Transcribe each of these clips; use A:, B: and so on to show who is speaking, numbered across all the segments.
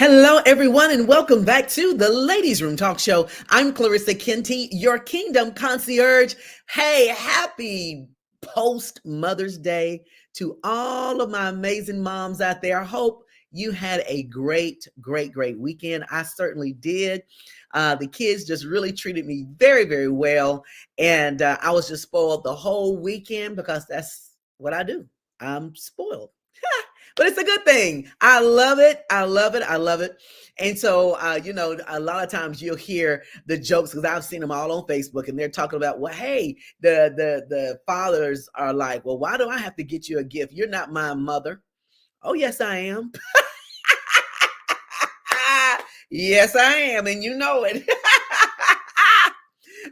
A: Hello, everyone, and welcome back to the Ladies Room Talk Show. I'm Clarissa Kenty, your Kingdom Concierge. Hey, happy post Mother's Day to all of my amazing moms out there. I hope you had a great weekend. I certainly did. The kids just really treated me very well, and I was just spoiled the whole weekend because that's what I do. I'm spoiled. But it's a good thing. I love it. I love it. I love it. And so, a lot of times you'll hear the jokes because I've seen them all on Facebook, and they're talking about, well, hey, the fathers are like, well, why do I have to get you a gift? You're not my mother. Oh, yes, I am. Yes, I am, and you know it.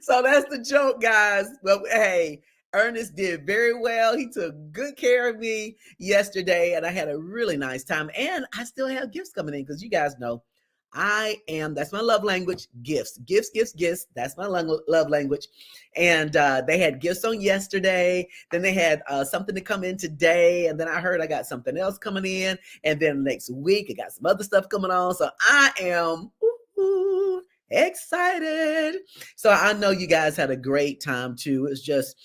A: So that's the joke, guys. But hey, Ernest did very well. He took good care of me yesterday, and I had a really nice time. And I still have gifts coming in because you guys know that's my love language, gifts. That's my love language. And they had gifts on yesterday. Then they had something to come in today. And then I heard I got something else coming in. And then next week, I got some other stuff coming on. So I am excited. So I know you guys had a great time too. It's just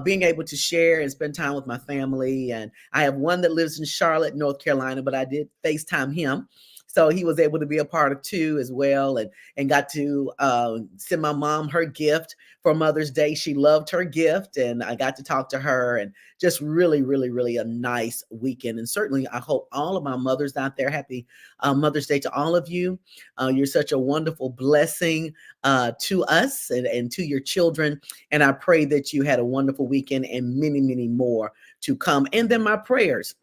A: being able to share and spend time with my family. And I have one that lives in Charlotte, North Carolina, but I did FaceTime him. So he was able to be a part of too as well, and got to send my mom her gift for Mother's Day. She loved her gift, and I got to talk to her, and just really a nice weekend. And certainly I hope all of my mothers out there, happy Mother's Day to all of you. You're such a wonderful blessing to us and to your children. And I pray that you had a wonderful weekend and many more to come. And then my prayers.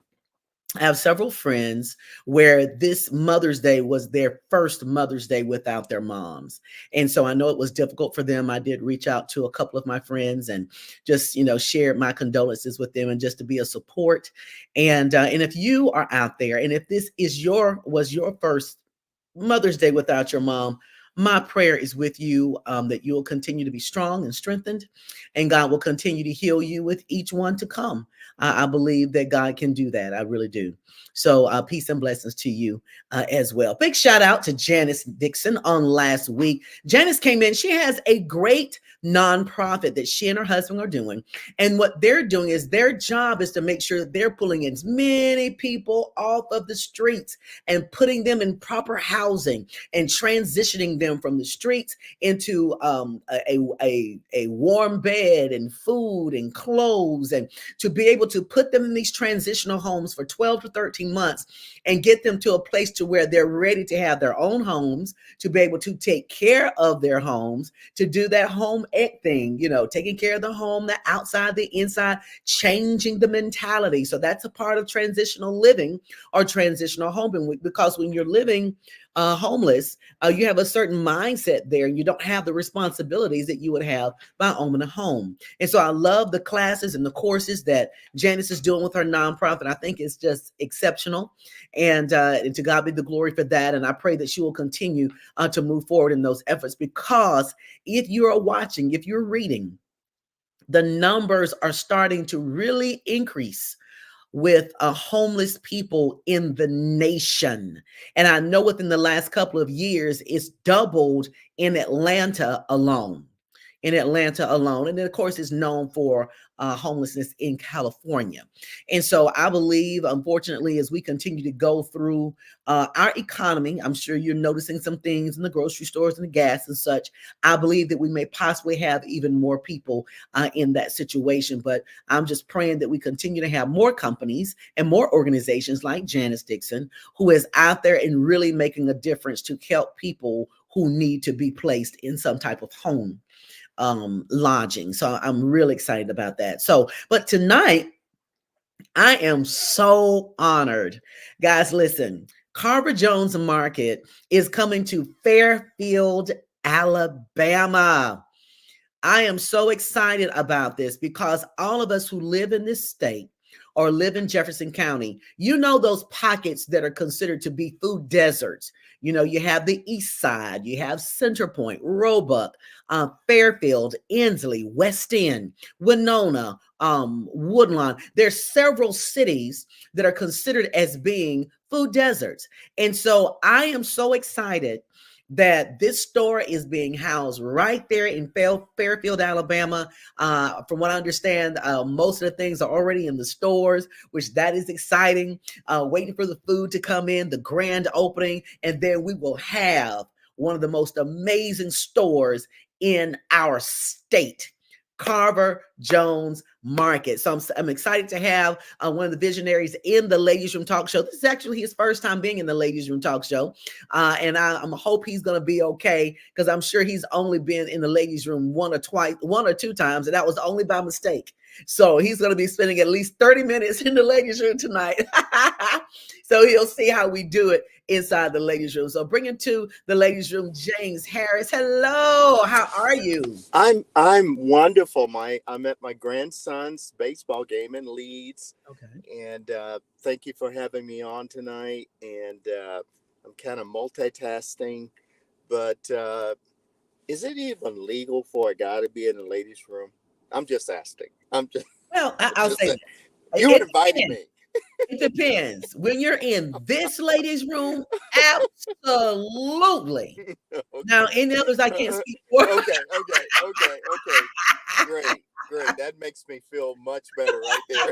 A: I have several friends where this Mother's Day was their first Mother's Day without their moms. And so I know it was difficult for them. I did reach out to a couple of my friends and just, share my condolences with them and just to be a support. And if you are out there and if this was your first Mother's Day without your mom, my prayer is with you, that you will continue to be strong and strengthened, and God will continue to heal you with each one to come. I believe that God can do that. I really do. So peace and blessings to you as well. Big shout out to Janice Dixon on last week. Janice came in. She has a great nonprofit that she and her husband are doing. And what they're doing is their job is to make sure that they're pulling as many people off of the streets and putting them in proper housing and transitioning them from the streets into a warm bed and food and clothes, and to be able to put them in these transitional homes for 12 to 13 months and get them to a place to where they're ready to have their own homes, to be able to take care of their homes, to do that home ec thing, taking care of the home, the outside, the inside, changing the mentality. So that's a part of transitional living or transitional home, because when you're living homeless, you have a certain mindset there, and you don't have the responsibilities that you would have by owning a home. And so I love the classes and the courses that Janice is doing with her nonprofit. I think it's just exceptional, and to God be the glory for that. And I pray that she will continue to move forward in those efforts, because if you're watching, if you're reading, the numbers are starting to really increase with homeless people in the nation. And I know within the last couple of years, it's doubled in Atlanta alone. And then, of course, is known for homelessness in California. And so I believe, unfortunately, as we continue to go through our economy, I'm sure you're noticing some things in the grocery stores and the gas and such. I believe that we may possibly have even more people in that situation. But I'm just praying that we continue to have more companies and more organizations like Janice Dixon, who is out there and really making a difference to help people who need to be placed in some type of home lodging. So I'm really excited about that. But tonight I am so honored. Guys, listen, Carver Jones Market is coming to Fairfield, Alabama. I am so excited about this because all of us who live in this state, or live in Jefferson County, you know those pockets that are considered to be food deserts. You know, you have the East Side, you have Center Point, Roebuck, Fairfield, Inslee, West End, Winona, Woodlawn. There's several cities that are considered as being food deserts. And so I am so excited that this store is being housed right there in Fairfield, Alabama. From what I understand, most of the things are already in the stores, which that is exciting. Waiting for the food to come in, the grand opening, and then we will have one of the most amazing stores in our state. Carver Jones Market. So I'm excited to have one of the visionaries in the Ladies Room Talk Show. This is actually his first time being in the Ladies Room Talk Show. And I'm hope he's going to be okay, because I'm sure he's only been in the Ladies Room one or two times, and that was only by mistake. So he's going to be spending at least 30 minutes in the Ladies Room tonight. So he'll see how we do it inside the Ladies Room. So bring him to the Ladies Room, James Harris. Hello, how are you?
B: I'm wonderful. I'm at my grandson's baseball game in Leeds.
A: Okay.
B: And thank you for having me on tonight. And I'm kind of multitasking, but is it even legal for a guy to be in the ladies' room? I'm just asking.
A: Well, I'll
B: Just
A: say
B: saying.
A: this.
B: You invited me.
A: It depends. When you're in this ladies' room, absolutely. Now,
B: Okay.
A: any others I can't speak for.
B: Okay. Great. That makes me feel much better right there.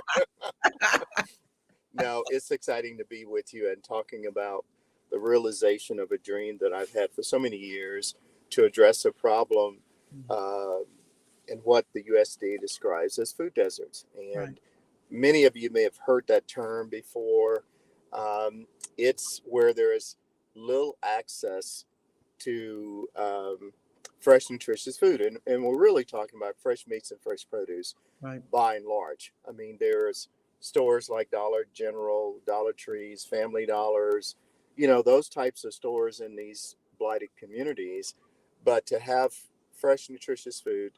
B: No, it's exciting to be with you and talking about the realization of a dream that I've had for so many years to address a problem uh, in what the USDA describes as food deserts.
A: Right.
B: And many of you may have heard that term before. It's where there is little access to fresh, nutritious food. And we're really talking about fresh meats and fresh produce
A: Right.
B: by and large. I mean, there's stores like Dollar General, Dollar Trees, Family Dollars, those types of stores in these blighted communities. But to have fresh, nutritious food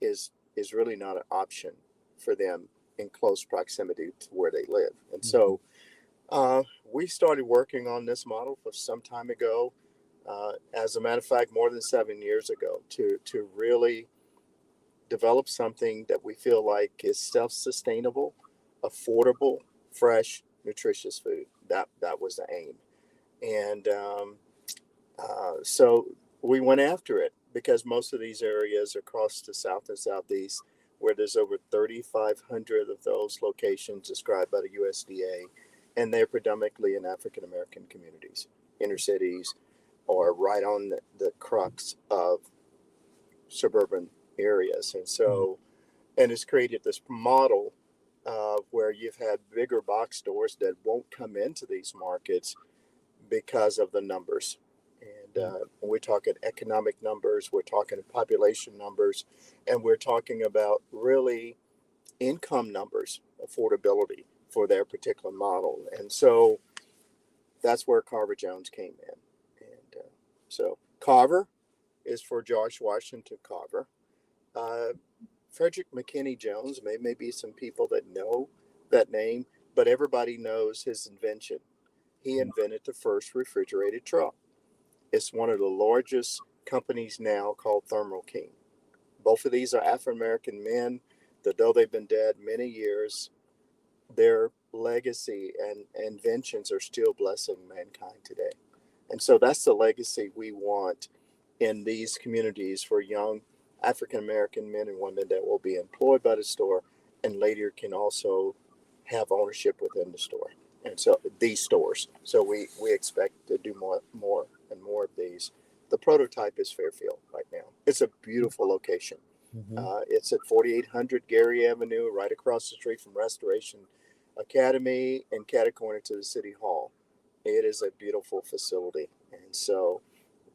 B: is really not an option for them in close proximity to where they live. And so we started working on this model for some time ago. As a matter of fact, more than 7 years ago, to really develop something that we feel like is self-sustainable, affordable, fresh, nutritious food. That was the aim, and so we went after it because most of these areas across the South and Southeast, where there's over 3,500 of those locations described by the USDA, and they're predominantly in African American communities, inner cities, or right on the crux of suburban areas. And so, and it's created this model where you've had bigger box stores that won't come into these markets because of the numbers. And we're talking economic numbers, we're talking population numbers, and we're talking about really income numbers, affordability for their particular model. And so that's where Carver Jones came in. And so Carver is for George Washington Carver. Uh, Frederick McKinney Jones, may be some people that know that name, but everybody knows his invention. He invented the first refrigerated truck. It's one of the largest companies now called Thermo King. Both of these are African American men that, though they've been dead many years, their legacy and inventions are still blessing mankind today. And so that's the legacy we want in these communities for young African American men and women that will be employed by the store and later can also have ownership within the store. And so these stores. So we expect to do more and more of these. The prototype is Fairfield right now. It's a beautiful location. It's at 4800 Gary Avenue, right across the street from Restoration Academy and catty corner to the City Hall. It is a beautiful facility. And so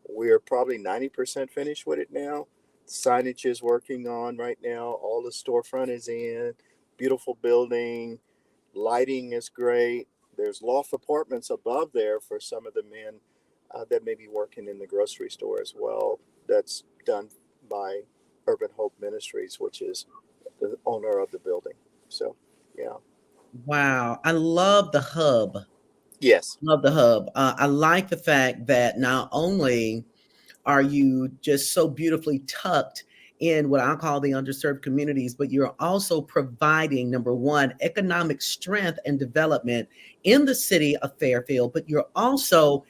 B: we're probably 90% finished with it now. Signage is working on right now. All the storefront is in. Beautiful building. Lighting is great. There's loft apartments above there for some of the men that may be working in the grocery store as well. That's done by Urban Hope Ministries, which is the owner of the building. So, yeah.
A: Wow. I love the hub.
B: Yes,
A: Love the hub. I like the fact that not only are you just so beautifully tucked in what I call the underserved communities, but you're also providing, number one, economic strength and development in the city of Fairfield, but you're also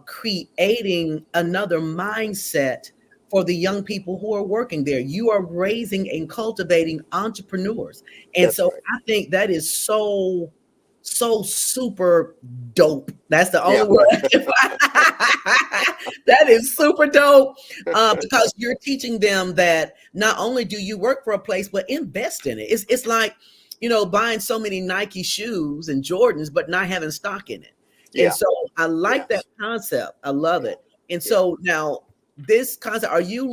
A: creating another mindset for the young people who are working there. You are raising and cultivating entrepreneurs. And
B: that's
A: so
B: right.
A: I think that is so super dope. That's the
B: Yeah,
A: only word I can find. That is super dope, because you're teaching them that not only do you work for a place, but invest in it. It's like, buying so many Nike shoes and Jordans, but not having stock in it. And
B: yeah,
A: so I like that
B: yes,
A: concept. I love
B: yeah,
A: it. And
B: yeah.
A: so now this concept, are you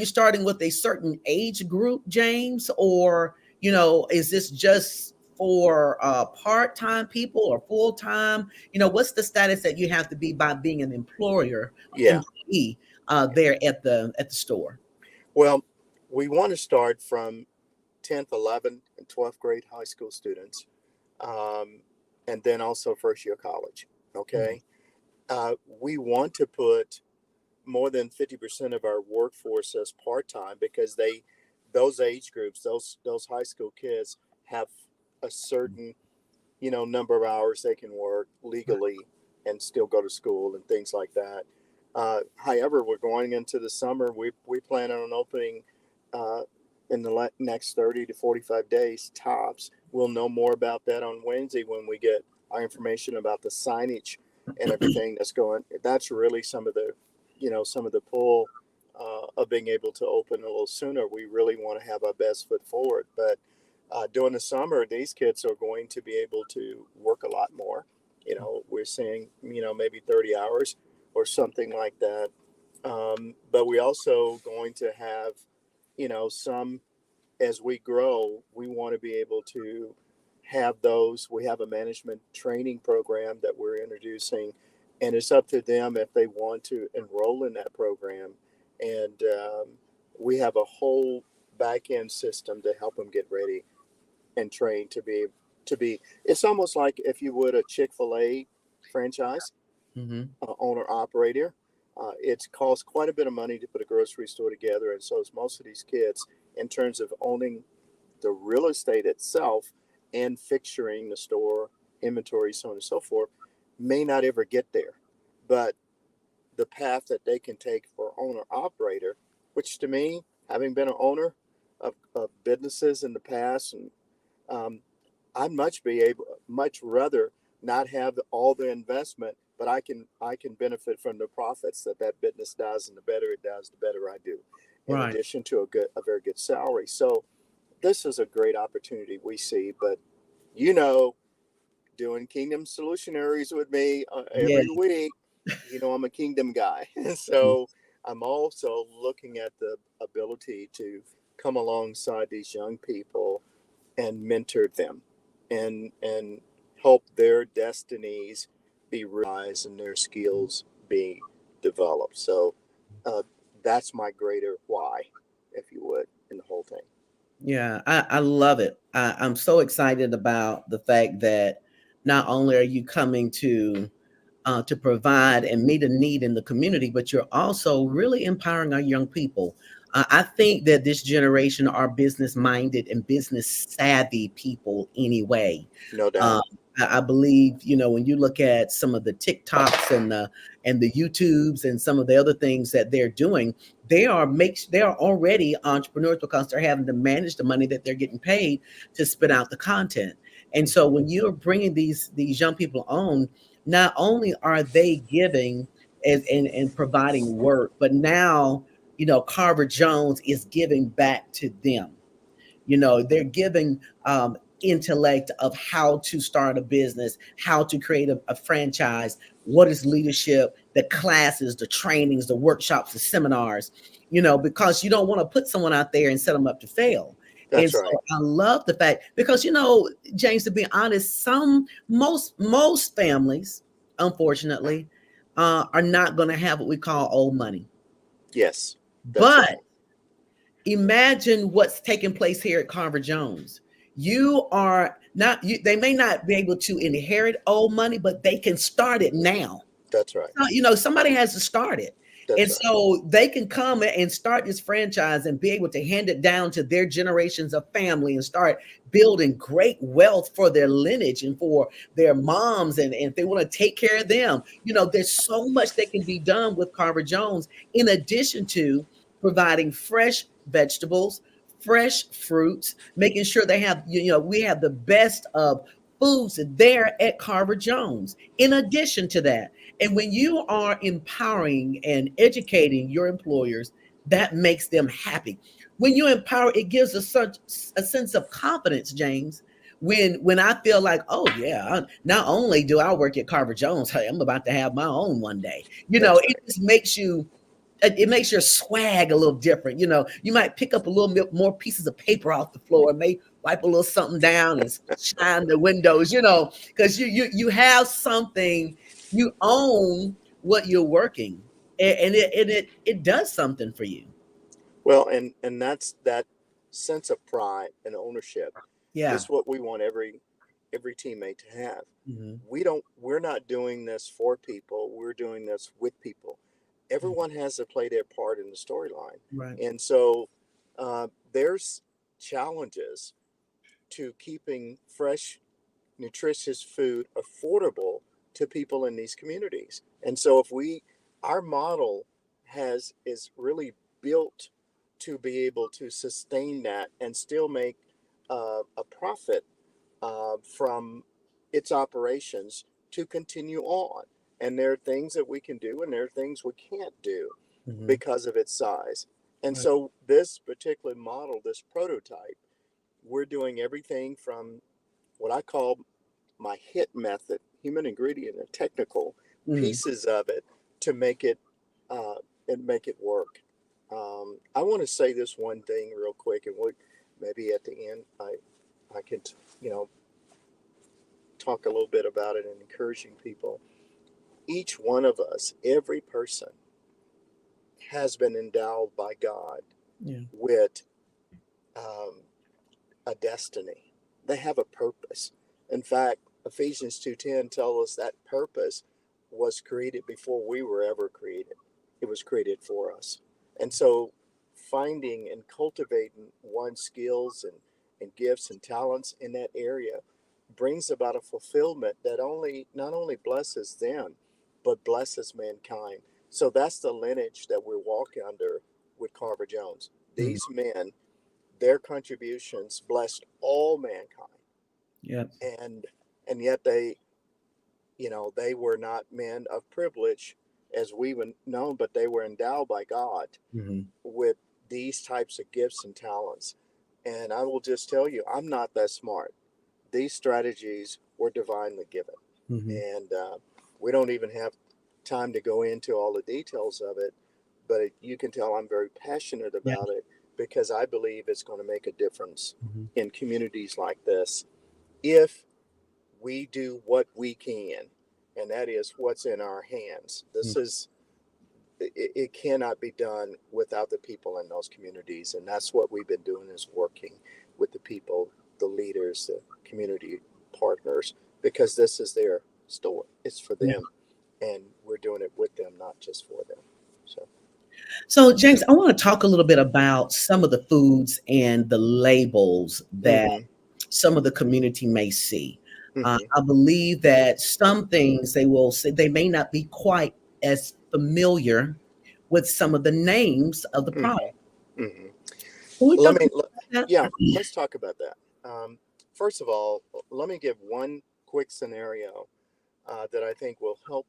A: starting with a certain age group, James, or is this just for part-time people or full-time? What's the status that you have to be by being an
B: Yeah.
A: employee there at the store?
B: Well, we want to start from 10th, 11th, and 12th grade high school students, um, and then also first year college.
A: Mhm.
B: Okay. We want to put more than 50% of our workforce as part time because those age groups, those high school kids have a certain number of hours they can work legally and still go to school and things like that. However, we're going into the summer. We plan on opening uh, in the next 30 to 45 days tops. We'll know more about that on Wednesday when we get our information about the signage and everything that's going. That's really some of the pull of being able to open a little sooner. We really want to have our best foot forward, but during the summer, these kids are going to be able to work a lot more. We're seeing, maybe 30 hours or something like that. But we also going to have, some as we grow, we want to be able to have those. We have a management training program that we're introducing, and it's up to them if they want to enroll in that program. And we have a whole back end system to help them get ready and trained to be. It's almost like if you would a Chick-fil-A franchise
A: Mhm.
B: owner operator. It costs quite a bit of money to put a grocery store together, and so is most of these kids in terms of owning the real estate itself and fixturing the store, inventory, so on and so forth, may not ever get there. But the path that they can take for owner operator, which to me, having been an owner of businesses in the past, and um, I'd much rather not have all the investment, but I can benefit from the profits that business does, and the better it does, the better I do. In
A: Right.
B: addition to a very good salary, so this is a great opportunity we see. But you know, doing Kingdom Solutionaries with me
A: Yeah.
B: every week, I'm a Kingdom guy, so I'm also looking at the ability to come alongside these young people and mentor them and help their destinies be realized and their skills be developed. So uh, that's my greater why, if you would, in the whole thing.
A: Yeah, I love it. I'm so excited about the fact that not only are you coming to provide and meet a need in the community, but you're also really empowering our young people. I think that this generation are business minded and business savvy people anyway.
B: No
A: Uh,
B: doubt.
A: I believe, when you look at some of the TikToks and the YouTubes and some of the other things that they're doing, they are already entrepreneurs because they're having to manage the money that they're getting paid to spit out the content. And so when you're bringing these young people on, not only are they giving and providing work, but now, Carver Jones is giving back to them. They're giving intellect of how to start a business, how to create a franchise, what is leadership, the classes, the trainings, the workshops, the seminars, because you don't want to put someone out there and set them up to fail. And
B: That's
A: so
B: right.
A: I love the fact, because James, to be honest, most families, unfortunately, are not going to have what we call old money.
B: Yes, that's
A: But
B: right.
A: imagine what's taking place here at Carver Jones. You are not you they may not be able to inherit old money, but they can start it now.
B: That's right.
A: So, somebody has to start it.
B: That's
A: And
B: right.
A: so they can come and start this franchise and be able to hand it down to their generations of family and start building great wealth for their lineage and for their moms. And if they want to take care of them, there's so much that can be done with Carver Jones, in addition to providing fresh vegetables, fresh fruits, making sure they have, we have the best of foods there at Carver Jones. In addition to that, and when you are empowering and educating your employers, that makes them happy. When you empower, it gives us such a sense of confidence, James. When I feel like, oh yeah, not only do I work at Carver Jones, hey, I'm about to have my own one day.
B: That's
A: It
B: right.
A: just makes you, it makes your swag a little different. You might pick up a little bit more pieces of paper off the floor and may wipe a little something down and shine the windows, because you have something, you own what you're working, and it does something for you.
B: Well, and that's that sense of pride and ownership
A: Yeah.
B: is what we want every teammate to have.
A: Hmm.
B: We're not doing this for people. We're doing this with people. Everyone has to play their part in the storyline,
A: Right.
B: and so there's challenges to keeping fresh, nutritious food affordable to people in these communities. And so if our model has is really built to be able to sustain that and still make a profit from its operations to continue on. And there are things that we can do and there are things we can't do
A: Hmm.
B: because of its size. And
A: Right.
B: so this particular model, this prototype, we're doing everything from what I call my HIT method, human ingredient and technical
A: Hmm.
B: pieces of it to make it and make it work. I want to say this one thing real quick, and maybe at the end I can you know talk a little bit about it and encouraging people. Each one of us, every person, has been endowed by God
A: Yeah.
B: with um, a destiny. They have a purpose. In fact, Ephesians 2:10 tells us that purpose was created before we were ever created. It was created for us. And so finding and cultivating one's skills and gifts and talents in that area brings about a fulfillment that only not only blesses them, but blesses mankind. So that's the lineage that we're walking under with Carver Jones.
A: Hmm.
B: These men, their contributions blessed all mankind,
A: Yeah.
B: and yet they were not men of privilege as we would know, but they were endowed by God
A: Hmm.
B: with these types of gifts and talents. And I will just tell you, I'm not that smart. These strategies were divinely given,
A: Hmm.
B: and we don't even have time to go into all the details of it, but you can tell I'm very passionate
A: Yeah.
B: about it because I believe it's going to make a difference
A: Hmm.
B: in communities like this if we do what we can, and that is what's in our hands. It cannot be done without the people in those communities, and that's what we've been doing is working with the people, the leaders, the community partners, because this is their story. It's for
A: Yeah.
B: them, and we're doing it with them, not just for them. So.
A: So, James, I want to talk a little bit about some of the foods and the labels that
B: Mm-hmm.
A: some of the community may see.
B: Mm-hmm.
A: I believe that some things they will say they may not be quite as familiar with some of the names of the product.
B: Mm-hmm. Mm-hmm.
A: Can we
B: Let
A: talk
B: me,
A: about
B: yeah,
A: that?
B: let's talk about that. First of all, let me give one quick scenario that I think will help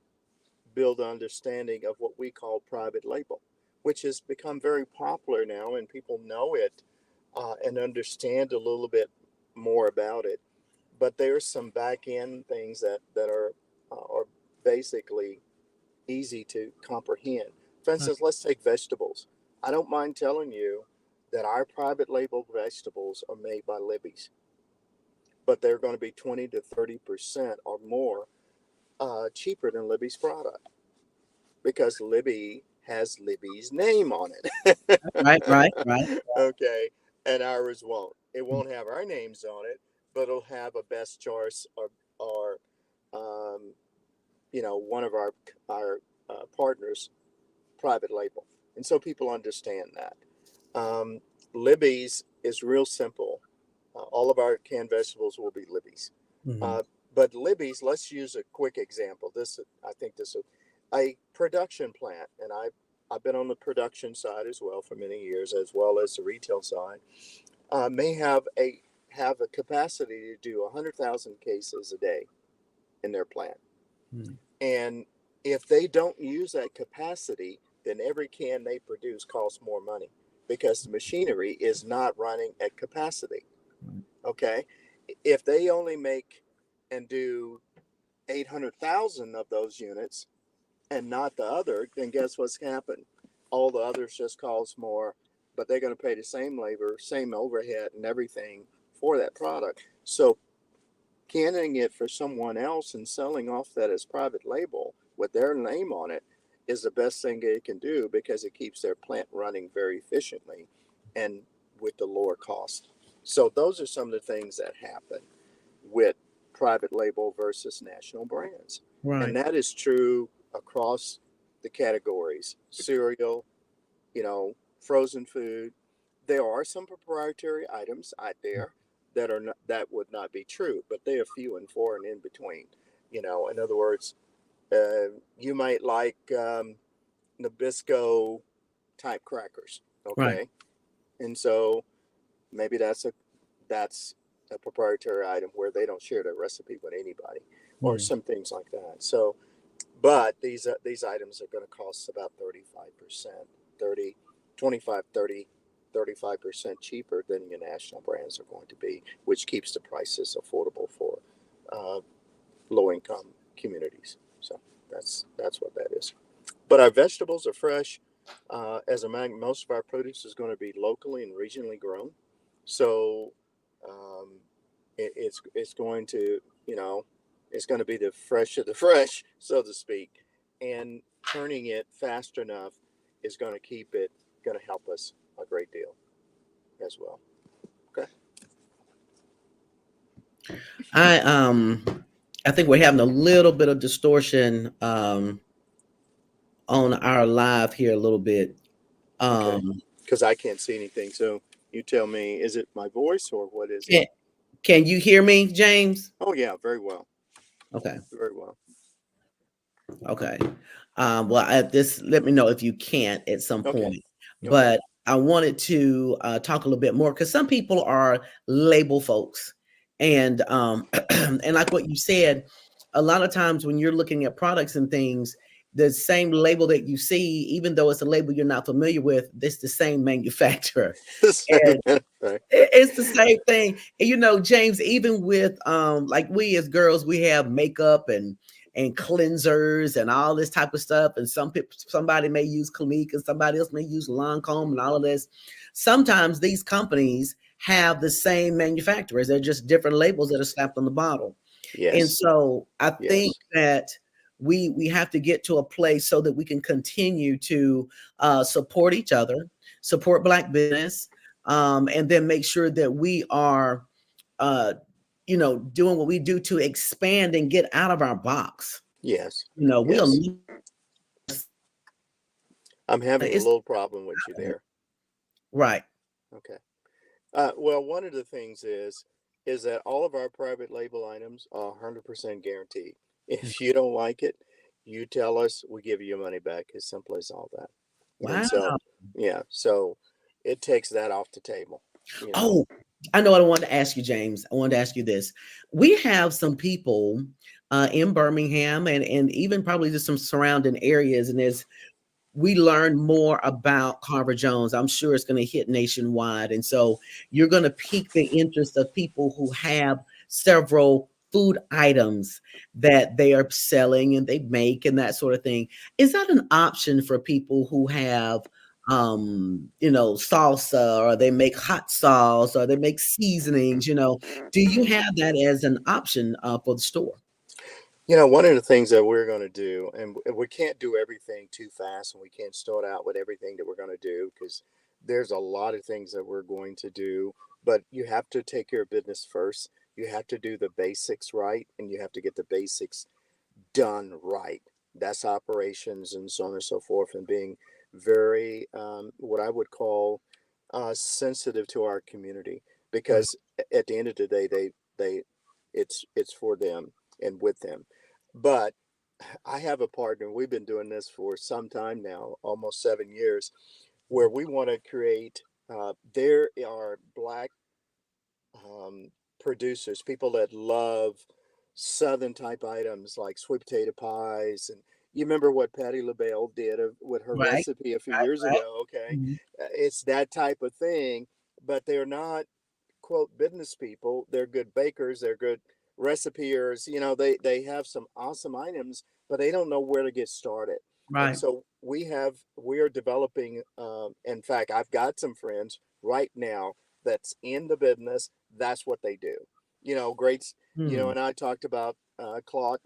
B: build an understanding of what we call private label, which has become very popular now, and people know it and understand a little bit more about it. But there's some back end things that are basically easy to comprehend. For
A: Right.
B: instance, let's take vegetables. I don't mind telling you that our private label vegetables are made by Libby's, but they're going to be 20 to 30% or more cheaper than Libby's product because Libby has Libby's name on it.
A: Right, right, right.
B: Okay, and ours won't. It won't have our names on it, but it'll have a best choice or one of our partners private label, and so people understand that. Libby's is real simple. All of our canned vegetables will be Libby's.
A: Mhm.
B: But Libby's, let's use a quick example. I think this is a production plant, and I've been on the production side as well for many years, as well as the retail side. May have a capacity to do 100,000 cases a day in their plant,
A: Mhm.
B: and if they don't use that capacity, then every can they produce costs more money because the machinery is not running at capacity. Okay, if they only make and do 800,000 of those units and not the other, then guess what's happened? All the others just cost more, but they're going to pay the same labor, same overhead, and everything for that product. So canning it for someone else and selling off that as private label with their name on it is the best thing they can do because it keeps their plant running very efficiently and with the lower cost. So those are some of the things that happen with private label versus national brands. And
A: Right.
B: that is true across the categories. Cereal, frozen food. There are some proprietary items out there that would not be true, but they are few and far and in between. In other words, you might like Nabisco type crackers,
A: Right.
B: okay, and so maybe that's a proprietary item where they don't share their recipe with anybody, or
A: Mhm.
B: some things like that. So, but these items are going to cost about 35%, 30, 25, 30, 35% cheaper than your national brands are going to be, which keeps the prices affordable for uh, low income communities. So that's what that is. But our vegetables are fresh. As a matter, most of our produce is going to be locally and regionally grown. So um, it's going to it's going to be the fresh of the fresh, so to speak, and turning it fast enough is going to keep it going to help us a great deal as well. Okay.
A: I I think we're having a little bit of distortion on our live here a little bit.
B: Okay.
A: Um
B: Because I can't see anything, so you tell me, is it my voice or what is it?
A: can, can you hear me, James?
B: Oh yeah, very well,
A: Okay.
B: very well.
A: Okay. Well, at this, let me know if you can't at some
B: Okay.
A: point.
B: Okay.
A: But I wanted to talk a little bit more because some people are label folks, and and like what you said, a lot of times when you're looking at products and things, the same label that you see, even though it's a label you're not familiar with, it's the same manufacturer.
B: The same.
A: And
B: Right.
A: it's the same thing. And James, even with like we as girls, we have makeup and cleansers and all this type of stuff. And somebody may use Clinique and somebody else may use Lancome and all of this. Sometimes these companies have the same manufacturers. They're just different labels that are slapped on the bottle. And
B: Yes.
A: so I think
B: Yes.
A: that we have to get to a place so that we can continue to support each other, support Black business, and then make sure that we are, uh, doing what we do to expand and get out of our box.
B: Yes.
A: We are
B: Yes. I'm having a
A: it's
B: little problem with you there.
A: right.
B: Okay. Well, one of the things is that all of our private label items are 100% guaranteed. If you don't like it, you tell us, we give you your money back. As simple as all that. And
A: Wow.
B: so, yeah, so it takes that off the table, you know.
A: Oh, I know what I wanted to ask you, James. I wanted to ask you this. We have some people in Birmingham and even probably just some surrounding areas, and as we learn more about Carver Jones, I'm sure it's going to hit nationwide. And so you're going to pique the interest of people who have several food items that they are selling and they make and that sort of thing. Is that an option for people who have salsa, or they make hot sauce, or they make seasonings? Do you have that as an option for the store?
B: One of the things that we're going to do, and we can't do everything too fast, and we can't start out with everything that we're going to do because there's a lot of things that we're going to do but you have to take care of business first. You have to do the basics right, and you have to get the basics done right. That's operations and so on and so forth, and being very what I would call sensitive to our community,
A: Right.
B: because at the end of the day, they it's for them and with them. But I have a partner. We've been doing this for some time now, almost 7 years, where we want to create. There are black um, producers, people that love Southern type items like sweet potato pies. And you remember what Patty LaBelle did with her
A: Right.
B: recipe a few
A: Right.
B: years
A: Right.
B: ago? Okay.
A: Mhm.
B: It's that type of thing, but they're not, quote, business people. They're good bakers, they're good recipeers. They have some awesome items, but they don't know where to get started. And
A: Right.
B: so we are developing. In fact, I've got some friends right now that's in the business. That's what they do. Great.
A: Hmm.
B: And I talked about Claude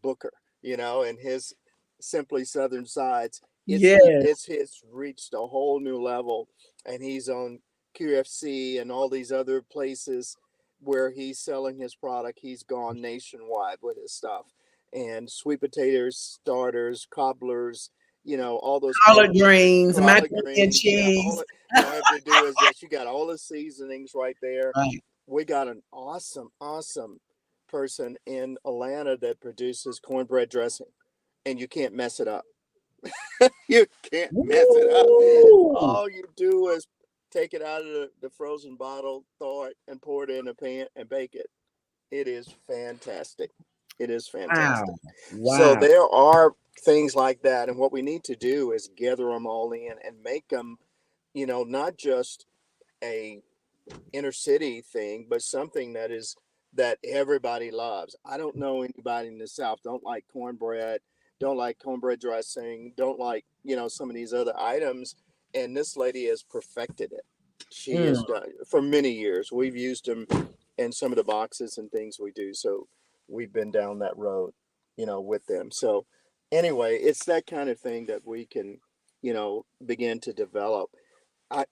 B: Booker. And his Simply Southern Sides.
A: Yes.
B: It's reached a whole new level, and he's on QFC and all these other places where he's selling his product. He's gone nationwide with his stuff. And sweet potatoes, starters, cobblers, all those
A: Collard greens,
B: collard
A: macaroni and
B: greens. Yeah,
A: cheese.
B: all I have to do is that you got all the seasonings right there.
A: Right.
B: We got an awesome, awesome person in Atlanta that produces cornbread dressing, and you can't mess it up. You can't mess it up.
A: Woo!
B: All you do is take it out of the frozen bottle, thaw it, and pour it in a pan and bake it. It is fantastic. It is
A: Wow.
B: fantastic. So
A: Wow.
B: there are things like that, and what we need to do is gather them all in and make them, not just a inner city thing, but something that everybody loves. I don't know anybody in the South don't like cornbread, don't like cornbread dressing, don't like some of these other items, and this lady has perfected it. She
A: Mm.
B: has done for many years. We've used them in some of the boxes and things we do, so we've been down that road, with them. So anyway, it's that kind of thing that we can, begin to develop. I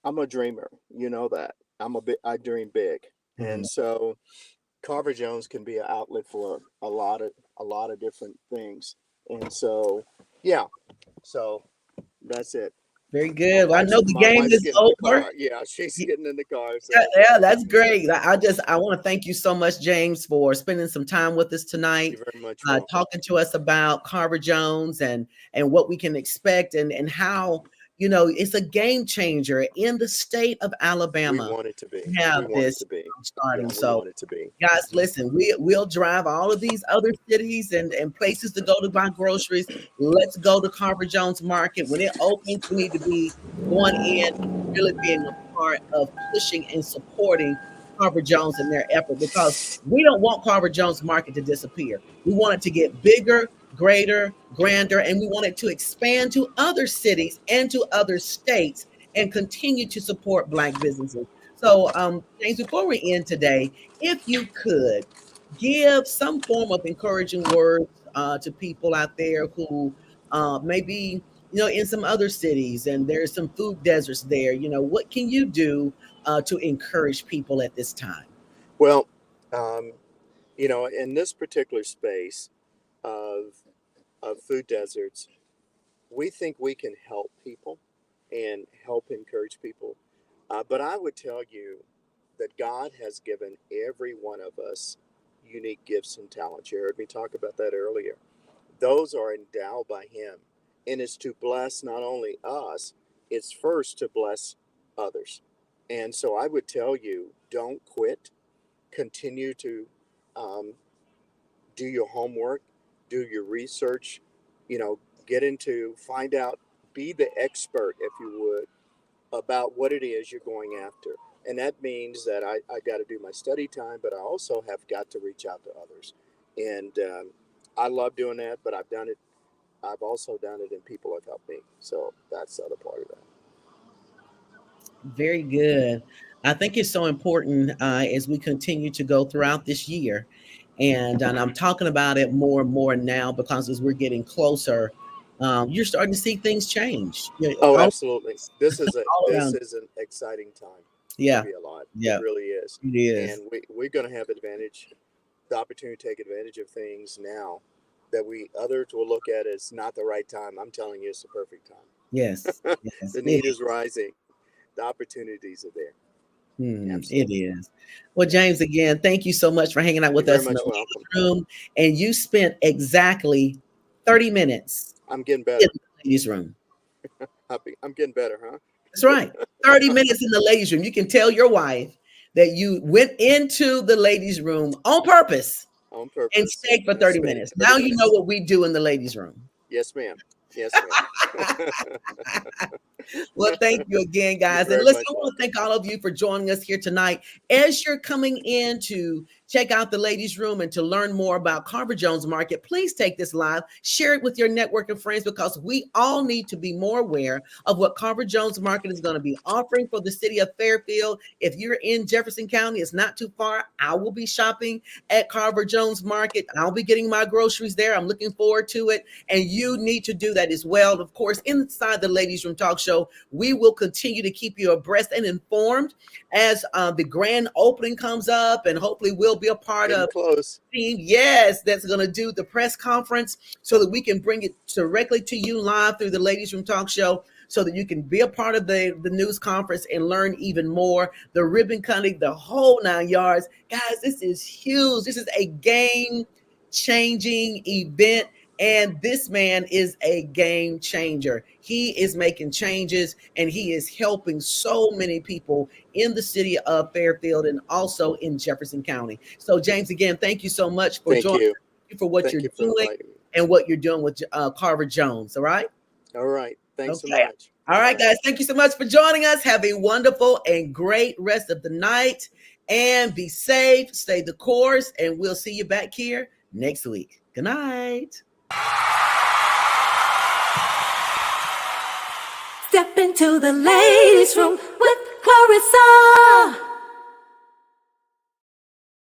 B: I'm a dreamer, that. I dream big.
A: Mm.
B: And so Carver Jones can be an outlet for a lot of different things. And so yeah, so that's it.
A: Very good. Well, I know the
B: My
A: game
B: wife's
A: is
B: getting in the
A: over.
B: car. Yeah, she's getting in the car.
A: Yeah,
B: So
A: yeah, that's great. I want to thank you so much, James, for spending some time with us tonight,
B: you're very much welcome.
A: talking to us about Carver Jones and what we can expect and how it's a game changer in the state of
B: We
A: Alabama
B: want it to be.
A: to have
B: We want it
A: this
B: to be. Yeah,
A: starting.
B: we
A: So
B: want it to be.
A: guys, listen, we'll drive all of these other cities and places to go to buy groceries. Let's go to Carver Jones Market. When it opens, we need to be going in and really being a part of pushing and supporting Carver Jones in their effort because we don't want Carver Jones Market to disappear. We want it to get bigger, greater, grander, and we want it to expand to other cities and to other states and continue to support Black businesses. So, James, before we end today, if you could give some form of encouraging words to people out there who maybe in some other cities and there's some food deserts there, what can you do to encourage people at this time?
B: Well, um, in this particular space of food deserts, we think we can help people and help encourage people. But I would tell you that God has given every one of us unique gifts and talents. You heard me talk about that earlier. Those are endowed by Him. And it's to bless not only us, it's first to bless others. And so I would tell you don't quit, continue to um, do your homework, do your research, get into, find out, be the expert, if you would, about what it is you're going after. And that means that I got to do my study time, but I also have got to reach out to others. And I love doing that, but I've done it. I've also done it, and people have helped me. So that's the other part of that.
A: Very good. I think it's so important as we continue to go throughout this year. And I'm talking about it more and more now because as we're getting closer, you're starting to see things change
B: Oh, absolutely. This is
A: all
B: this
A: around.
B: is an exciting time. Can
A: Yeah.
B: be a lot. It
A: Yeah.
B: really is.
A: It is.
B: And we're going to have the opportunity to take advantage of things now that we others will look at as not the right time. I'm telling you, it's the perfect
A: Yes.
B: time.
A: Yes.
B: The need is rising. The opportunities are there.
A: It
B: Absolutely.
A: is. Well,
B: Yes.
A: James, again, thank you so much for hanging out
B: You're
A: with
B: very
A: us in
B: much
A: the
B: welcome.
A: ladies' room. And you spent exactly 30 minutes
B: I'm getting
A: in
B: better.
A: the ladies' room.
B: I'm getting better, huh?
A: That's right. 30 minutes in the ladies' room. You can tell your wife that you went into the ladies' room on purpose
B: On
A: and
B: purpose.
A: stayed for
B: And
A: 30
B: spent
A: minutes.
B: 30
A: Now you know
B: minutes.
A: what we do in the ladies' room.
B: Yes, ma'am. Yes, ma'am.
A: Well, thank you again,
B: You're
A: guys. And
B: very
A: listen,
B: much
A: I want to
B: welcome.
A: thank all of you for joining us here tonight. As you're coming in to check out the ladies' room and to learn more about Carver Jones Market, please take this live, share it with your network and friends, because we all need to be more aware of what Carver Jones Market is going to be offering for the city of Fairfield. If you're in Jefferson County, it's not too far. I will be shopping at Carver Jones Market. I'll be getting my groceries there. I'm looking forward to it. And you need to do that as well. Of course, inside the Ladies Room Talk Show, we will continue to keep you abreast and informed as the grand opening comes up, and hopefully we'll be a part
B: Getting
A: of
B: close.
A: team, yes, that's going to do the press conference so that we can bring it directly to you live through the Ladies Room Talk Show, so that you can be a part of the news conference and learn even more. The ribbon cutting, the whole 9 yards. Guys, this is huge. This is a game changing event. And this man is a game changer. He is making changes and he is helping so many people in the city of Fairfield and also in Jefferson County. So, James, again, thank you so much for
B: Thank
A: joining
B: you.
A: us, for what
B: Thank
A: you're
B: you for
A: doing
B: inviting me.
A: and what you're doing with Carver Jones. All right.
B: All right. Thanks so
A: Okay.
B: much.
A: All
B: Bye
A: right,
B: now.
A: guys. Thank you so much for joining us. Have a wonderful and great rest of the night and be safe. Stay the course, and we'll see you back here next week. Good night.
C: Step into the ladies' room with Clarissa.